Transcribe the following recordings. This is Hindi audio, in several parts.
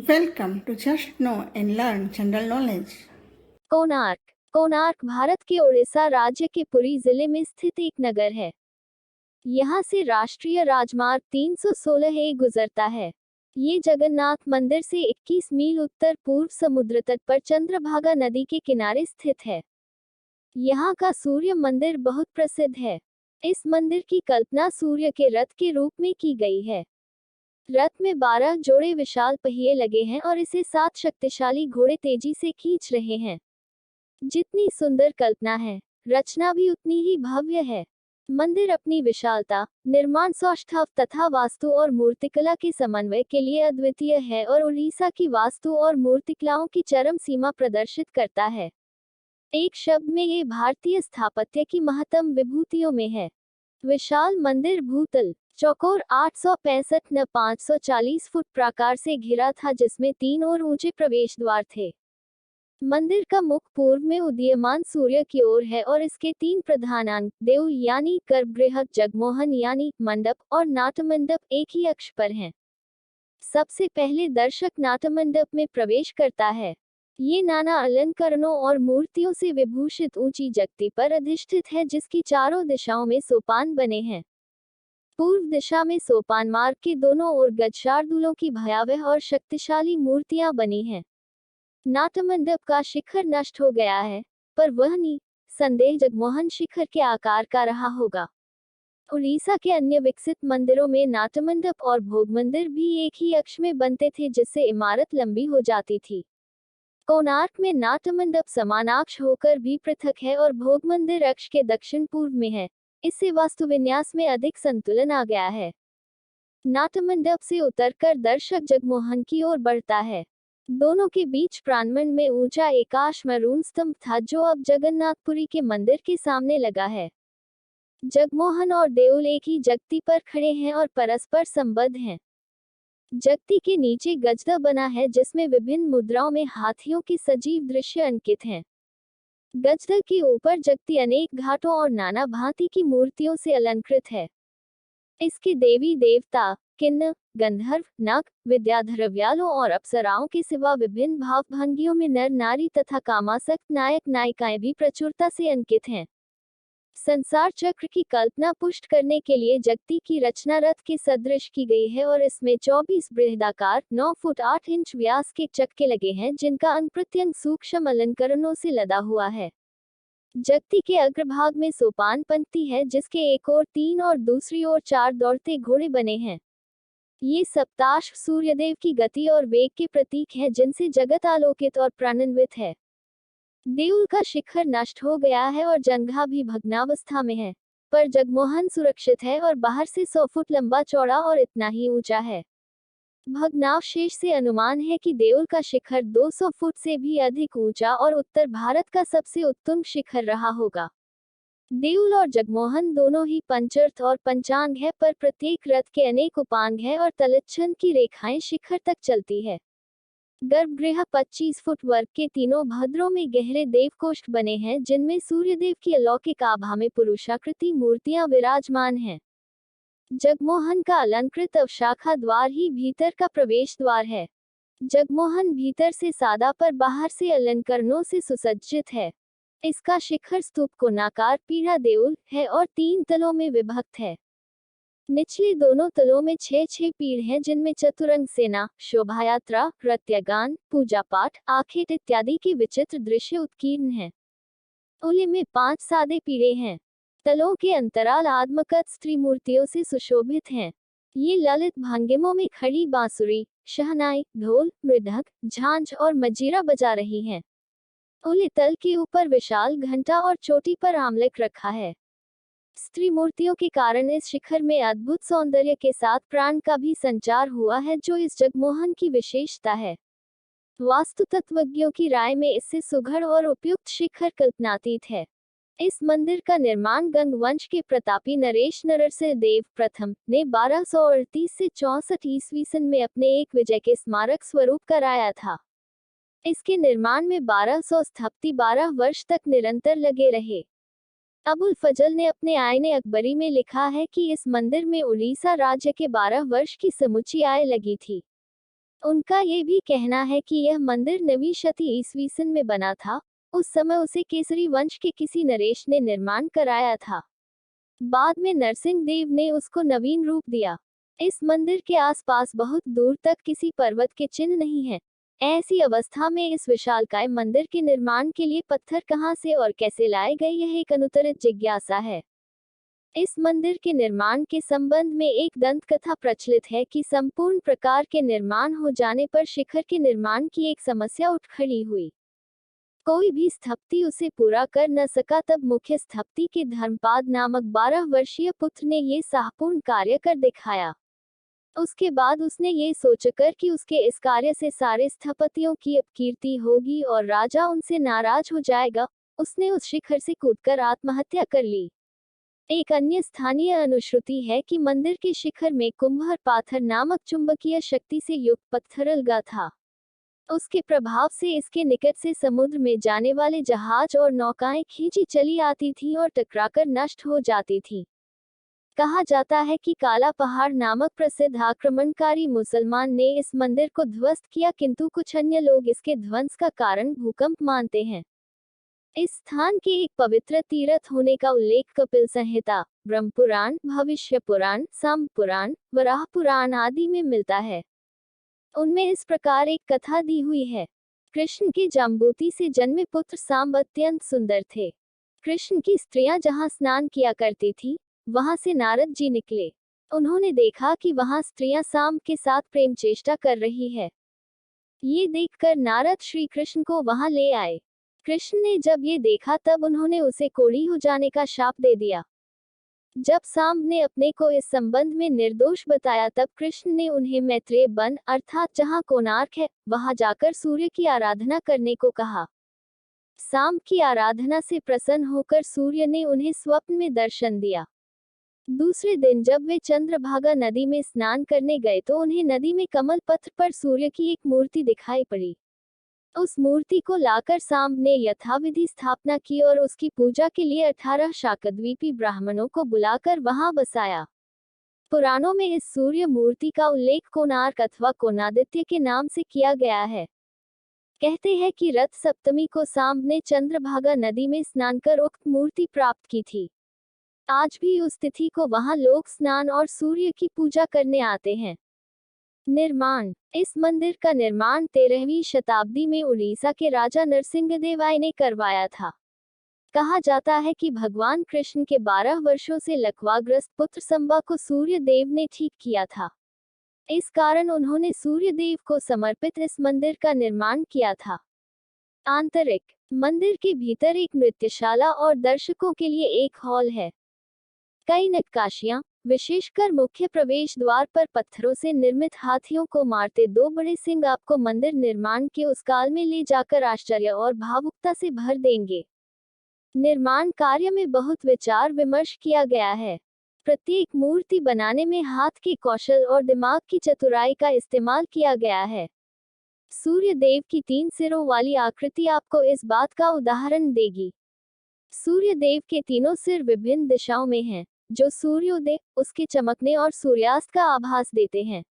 Welcome to Just Know and Learn General Knowledge. Konark Konark Bharat के उड़ीसा राज्य के पुरी जिले में स्थित एक नगर है। यहाँ से राष्ट्रीय राजमार्ग 316 गुजरता है। ये जगन्नाथ मंदिर से 21 मील उत्तर पूर्व समुद्र तट पर चंद्रभागा नदी के किनारे स्थित है। यहाँ का सूर्य मंदिर बहुत प्रसिद्ध है। इस मंदिर की कल्पना सूर्य के रथ के रूप में की गई है। रथ में 12 जोड़े विशाल पहिए लगे हैं और इसे 7 शक्तिशाली घोड़े तेजी से खींच रहे हैं। जितनी सुंदर कल्पना है, रचना भी उतनी ही भव्य है। मंदिर अपनी विशालता, निर्माण सौष्ठव तथा वास्तु और मूर्तिकला के समन्वय के लिए अद्वितीय है और उड़ीसा की वास्तु और मूर्तिकलाओं की चरम सीमा प्रदर्शित करता है। एक शब्द में ये भारतीय स्थापत्य की महत्तम विभूतियों में है। विशाल मंदिर भूतल चौकोर 865 न 540 फुट प्राकार से घिरा था, जिसमें 3 और ऊंचे प्रवेश द्वार थे। मंदिर का मुख पूर्व में उदीयमान सूर्य की ओर है और इसके 3 प्रधान अंग देउल यानी गर्भगृह, जगमोहन यानी मंडप और नाट्यमंडप एक ही अक्ष पर हैं। सबसे पहले दर्शक नाट्यमंडप में प्रवेश करता है। ये नाना अलंकरणों और मूर्तियों से विभूषित ऊंची जगती पर अधिष्ठित है, जिसकी चारों दिशाओं में सोपान बने हैं। पूर्व दिशा में सोपान मार्ग के दोनों ओर गजशार्दूलों की भयावह और शक्तिशाली मूर्तियां बनी हैं। नाट्यमंडप का शिखर नष्ट हो गया है, पर वह निसंदेह जगमोहन शिखर के आकार का रहा होगा। उड़ीसा के अन्य विकसित मंदिरों में नाट्यमंडप और भोग मंदिर भी एक ही अक्ष में बनते थे, जिससे इमारत लंबी हो जाती थी। कोणार्क में नाट्यमंडप समानाक्ष होकर भी पृथक है और भोग मंदिर अक्ष के दक्षिण पूर्व में है। इससे वास्तुविन्यास में अधिक संतुलन आ गया है। नाट्यमंडप से उतरकर दर्शक जगमोहन की ओर बढ़ता है। दोनों के बीच प्रांगण में ऊंचा एकाश मरून स्तंभ था, जो अब जगन्नाथपुरी के मंदिर के सामने लगा है। जगमोहन और देउल एक ही जगती पर खड़े हैं और परस्पर संबद्ध हैं। जगती के नीचे गजदा बना है, जिसमें विभिन्न मुद्राओं में हाथियों के सजीव दृश्य अंकित हैं। गजदा के ऊपर जगती अनेक घाटों और नाना भांति की मूर्तियों से अलंकृत है। इसके देवी देवता, किन्नर, गंधर्व, नाग, विद्याधरव्यालों और अप्सराओं के सिवा विभिन्न भावभंगियों में नर नारी तथा कामासक्त नायक नायिकाएं भी प्रचुरता से अंकित हैं। संसार चक्र की कल्पना पुष्ट करने के लिए जगती की रचना रथ के सदृश की गई है और इसमें 24 बृहदाकार 9 फुट 8 इंच व्यास के चक्के लगे हैं, जिनका अंग प्रत्यंग सूक्ष्म अलंकरणों से लदा हुआ है। जगती के अग्रभाग में सोपान पंक्ति है, जिसके एक ओर 3 और दूसरी ओर 4 दौड़ते घोड़े बने हैं। ये सप्ताश्व सूर्यदेव की गति और वेग के प्रतीक हैं, जिनसे जगत आलोकित और प्राणान्वित है। देउल का शिखर नष्ट हो गया है और जंघा भी भग्नावस्था में है, पर जगमोहन सुरक्षित है और बाहर से 100 फुट लंबा चौड़ा और इतना ही ऊंचा है। भग्नावशेष से अनुमान है कि देउल का शिखर 200 फुट से भी अधिक ऊंचा और उत्तर भारत का सबसे उत्तुंग शिखर रहा होगा। देउल और जगमोहन दोनों ही पंचर्थ और पंचांग है, पर प्रत्येक रथ के अनेक उपांग है और तलच्छंद की रेखाएं शिखर तक चलती है। गर्भगृह 25 फुट वर्ग के तीनों भद्रों में गहरे देवकोष्ठ बने हैं, जिनमें सूर्यदेव की अलौकिक आभा में पुरुषाकृति मूर्तियां विराजमान हैं। जगमोहन का अलंकृत अवशाखा द्वार ही भीतर का प्रवेश द्वार है। जगमोहन भीतर से सादा पर बाहर से अलंकरणों से सुसज्जित है। इसका शिखर स्तूप कोणाकार पीढ़ा देउल है और 3 तलों में विभक्त है। निचले दोनों तलों में 6 पीढ़ हैं, जिनमें चतुरंग सेना, शोभायात्रा, प्रत्यगान, पूजा पाठ, आखेट इत्यादि के विचित्र दृश्य उत्कीर्ण हैं। उले में 5 सादे पीढ़े हैं। तलों के अंतराल आत्मकत स्त्री मूर्तियों से सुशोभित हैं। ये ललित भंगिमों में खड़ी बांसुरी, शहनाई, ढोल, मृदंग, झांझ और मजीरा बजा रही हैं। उले तल के ऊपर विशाल घंटा और चोटी पर आमलक रखा है। स्त्री मूर्तियों के कारण इस शिखर में अद्भुत सौंदर्य के साथ प्राण का भी संचार हुआ है, जो इस जगमोहन की विशेषता है। वास्तु तत्वज्ञों की राय में इससे सुघड़ और उपयुक्त शिखर कल्पनातीत है। इस मंदिर का निर्माण गंग वंश के प्रतापी नरेश नरसिंह देव प्रथम ने 1238 से 64 ईस्वी सन में अपने एक विजय के स्मारक स्वरूप कराया था। इसके निर्माण में 1200 स्थपति 12 वर्ष तक निरंतर लगे रहे। अबुल फजल ने अपने आईने अकबरी में लिखा है कि इस मंदिर में उड़ीसा राज्य के 12 वर्ष की समुची आय लगी थी। उनका ये भी कहना है कि यह मंदिर 9वीं शती ईस्वी सन में बना था। उस समय उसे केसरी वंश के किसी नरेश ने निर्माण कराया था। बाद में नरसिंह देव ने उसको नवीन रूप दिया। इस मंदिर के आसपास बहुत दूर तक किसी पर्वत के चिन्ह नहीं हैं। ऐसी अवस्था में इस विशालकाय मंदिर के निर्माण के लिए पत्थर कहां से और कैसे लाए गए, यह एक अनुत्तरित जिज्ञासा है। इस मंदिर के निर्माण के संबंध में एक दंत कथा प्रचलित है कि संपूर्ण प्रकार के निर्माण हो जाने पर शिखर के निर्माण की एक समस्या उठ खड़ी हुई। कोई भी स्थपति उसे पूरा कर न सका। तब मुख्य स्थपति के धर्मपाद नामक 12 वर्षीय पुत्र ने ये साहपूर्ण कार्य कर दिखाया। उसके बाद उसने ये सोचकर कि उसके इस कार्य से सारे स्थपतियों की अपकीर्ति होगी और राजा उनसे नाराज हो जाएगा, उसने उस शिखर से कूदकर आत्महत्या कर ली। एक अन्य स्थानीय अनुश्रुति है कि मंदिर के शिखर में कुंभर पाथर नामक चुंबकीय शक्ति से युक्त पत्थर अलगा था। उसके प्रभाव से इसके निकट से समुद्र में जाने वाले जहाज और नौकाएं खींची चली आती थीं और टकराकर नष्ट हो जाती थीं। कहा जाता है कि काला पहाड़ नामक प्रसिद्ध आक्रमणकारी मुसलमान ने इस मंदिर को ध्वस्त किया, किंतु कुछ अन्य लोग इसके ध्वंस का कारण भूकंप मानते हैं। इस स्थान के एक पवित्र तीर्थ होने का उल्लेख कपिल संहिता, ब्रह्म पुराण, भविष्य पुराण, सांब पुराण, वराह पुराण आदि में मिलता है। उनमें इस प्रकार एक कथा दी हुई है। कृष्ण के जाम्बूती से जन्मे पुत्र सांब अत्यंत सुंदर थे। कृष्ण की स्त्रियां जहां स्नान किया करती थी, वहां से नारद जी निकले। उन्होंने देखा कि वहां स्त्रियां सांब के साथ प्रेम चेष्टा कर रही है। ये देखकर नारद श्री कृष्ण को वहां ले आए। कृष्ण ने जब ये देखा तब उन्होंने उसे कोढ़ी हो जाने का शाप दे दिया। जब सांब ने अपने को इस संबंध में निर्दोष बताया तब कृष्ण ने उन्हें मैत्रेय वन अर्थात जहां कोणार्क है, वहां जाकर सूर्य की आराधना करने को कहा। सांब की आराधना से प्रसन्न होकर सूर्य ने उन्हें स्वप्न में दर्शन दिया। दूसरे दिन जब वे चंद्रभागा नदी में स्नान करने गए तो उन्हें नदी में कमल पत्र पर सूर्य की एक मूर्ति दिखाई पड़ी। उस मूर्ति को लाकर सांब ने यथाविधि स्थापना की और उसकी पूजा के लिए 18 शाकद्वीपी ब्राह्मणों को बुलाकर वहां बसाया। पुराणों में इस सूर्य मूर्ति का उल्लेख कोणार्क अथवा कोणादित्य के नाम से किया गया है। कहते हैं कि रथ सप्तमी को सांब ने चंद्रभागा नदी में स्नान कर उक्त मूर्ति प्राप्त की थी। आज भी उस तिथि को वहां लोग स्नान और सूर्य की पूजा करने आते हैं। निर्माण। इस मंदिर का निर्माण 13वीं शताब्दी में उड़ीसा के राजा नरसिंहदेवाय ने करवाया था। कहा जाता है कि भगवान कृष्ण के 12 वर्षों से लकवाग्रस्त पुत्र संबा को सूर्य देव ने ठीक किया था। इस कारण उन्होंने सूर्य देव को समर्पित इस मंदिर का निर्माण किया था। आंतरिक। मंदिर के भीतर एक नृत्यशाला और दर्शकों के लिए एक हॉल है। कई नक्काशियां, विशेषकर मुख्य प्रवेश द्वार पर पत्थरों से निर्मित हाथियों को मारते 2 बड़े सिंह आपको मंदिर निर्माण के उस काल में ले जाकर आश्चर्य और भावुकता से भर देंगे। निर्माण कार्य में बहुत विचार विमर्श किया गया है। प्रत्येक मूर्ति बनाने में हाथ के कौशल और दिमाग की चतुराई का इस्तेमाल किया गया है। सूर्य देव की 3 सिरों वाली आकृति आपको इस बात का उदाहरण देगी। सूर्य देव के तीनों सिर विभिन्न दिशाओं में हैं, जो सूर्योदय, उसके चमकने और सूर्यास्त का आभास देते हैं।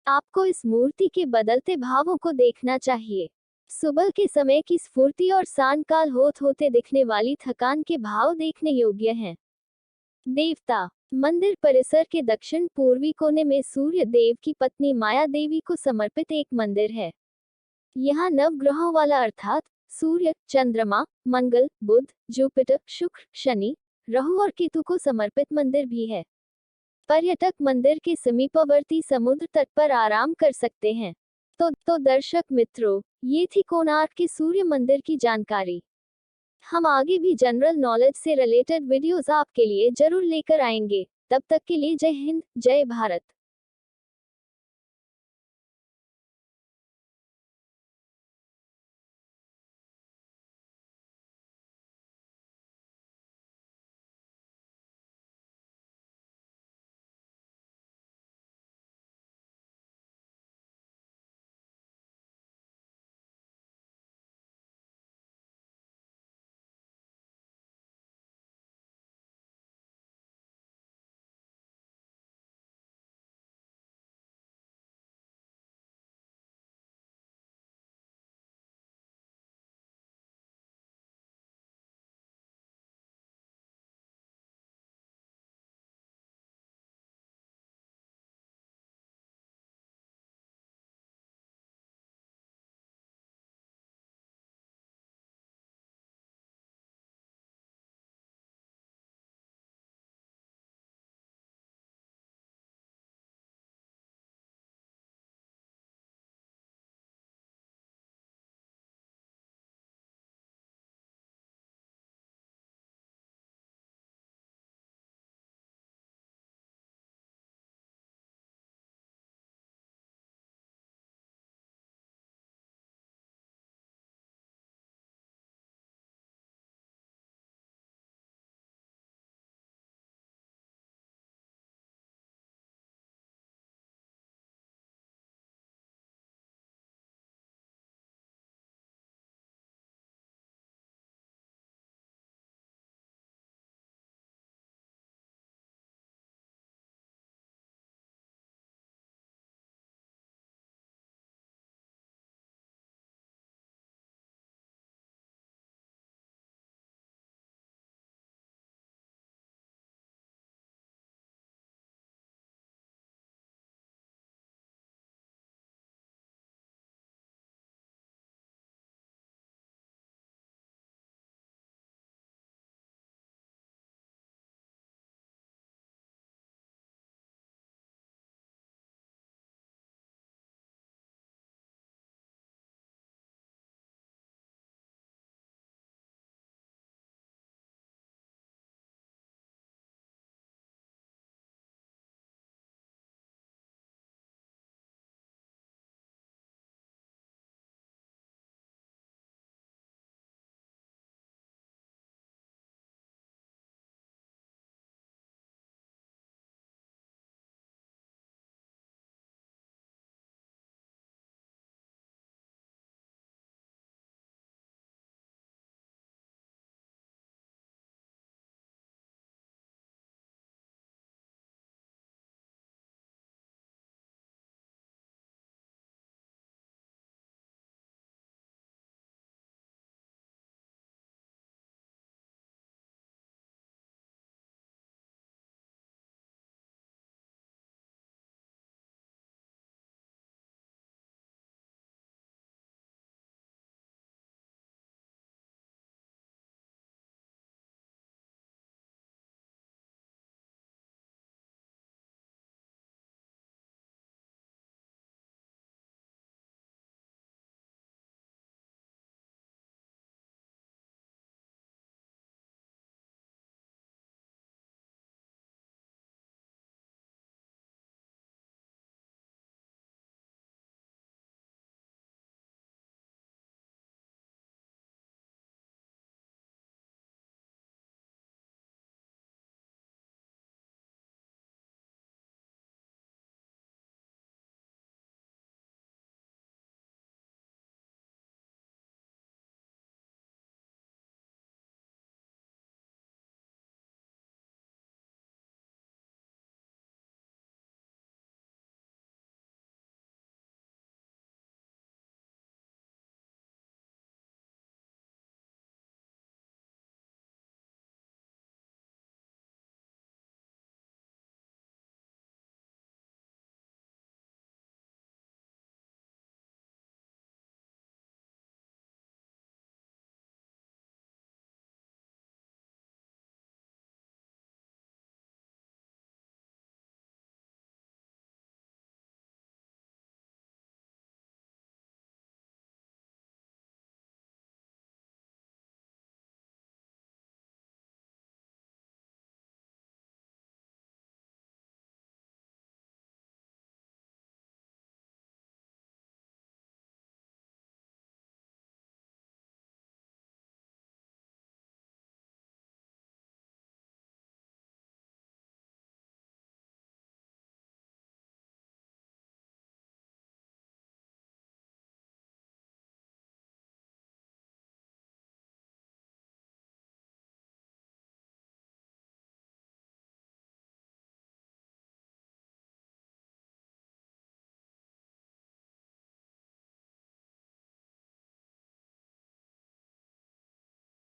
आपको इस मूर्ति के बदलते भावों को देखना चाहिए। सुबह के समय की स्फूर्ति और सांयकाल होते दिखने वाली थकान के भाव देखने योग्य हैं। देवता। मंदिर परिसर के दक्षिण पूर्वी कोने में सूर्य देव की पत्नी माया देवी को समर्पित एक मंदिर है। यहाँ नवग्रहों वाला अर्थात सूर्य, चंद्रमा, मंगल, बुध, जुपिटर, शुक्र, शनि, राहु और केतु को समर्पित मंदिर भी है। पर्यटक मंदिर के समीपवर्ती समुद्र तट पर आराम कर सकते हैं। तो दर्शक मित्रों, ये थी कोणार्क के सूर्य मंदिर की जानकारी। हम आगे भी जनरल नॉलेज से रिलेटेड वीडियोस आपके लिए जरूर लेकर आएंगे। तब तक के लिए जय हिंद, जय भारत।